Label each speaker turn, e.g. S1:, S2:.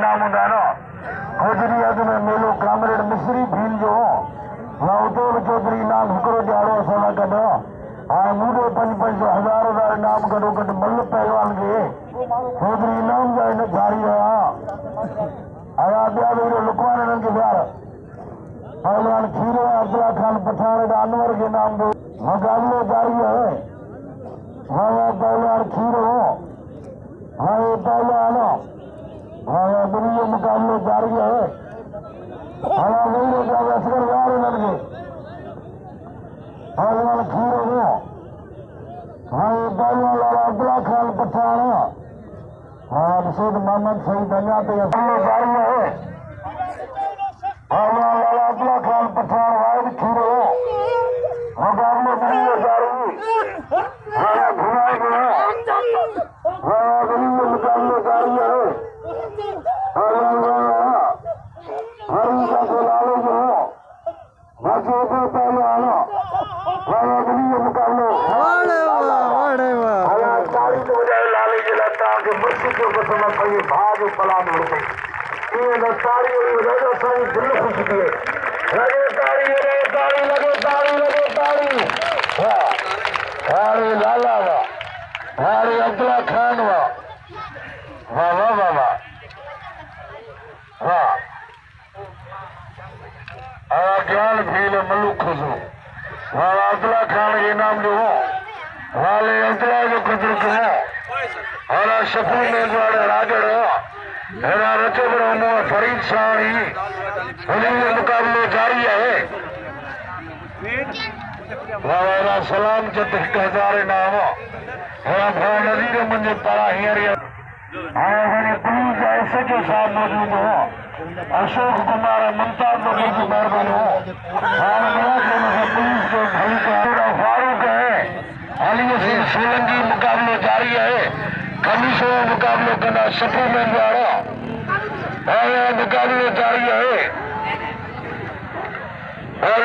S1: नाम होंगे ना खोजरी अग में मेलो कामरेड मिस्री भील जो उतोल चौधरी नाम हिकिड़ो ॾियारो असां सां गॾु हाणे मूंखे 5-5 नाम गॾो गॾु मल पहलवान खे चौधरी इनाम जा हिन जारी रहा आया ॿिया वेरो लुकवान हिननि खे प्यार पहलवान खीरो अब्दुल्ला खान पठान का अनवर के नाम दो मुकाबलो जारी है पहलवान खीरो पहलवान दुनिया मुकाबलो जारी है असगर यार इनके पहलवान खीरो पहलवान लाला अब्दुल्ला खान पठान रशीद मोहम्मद सईद अञा ताईं जारी है पहलवान लाला अब्दुल्ला खान पठान वाहिद खीरो मुकाबलो दुनिया जारी घुमाए गए दुनिया मुकाबलो जारी है हरी का लालो जो बाकी पहलवान दुनिया मुकाबलो लाले जिला के मुर्शिद को समझ पाइए भाग पलान हो गई ये तारी राजा साईं दिल खुश किए लगे तारी लगे तारी अरे लाला वाह अरे अब्दुल्ला खान वाह वाह वाह वाह वाह वाह ज्ञान भील मलूक खुशो वाह अब्दुल्ला खान के नाम जो वाले अब्दुल्ला जो कदर को और शफी में राजड़ हेरा रचो फरीद साणी उन्हें मुकाबले जारी है वाला सलाम जत 1000 इनाम हेरा भाई नज़ीर मुझे पारा हींअर पुलिस एस एच ओ साहब मौजूद हो अशोक कुमार मुमताज नबी की मेहरबानी हो पुलिस के भाई का फारूक है अली सिंह सोलंकी मुकाबलो जारी है कमीशो मुकाबलो करना सफू में मुकाबलो जारी है और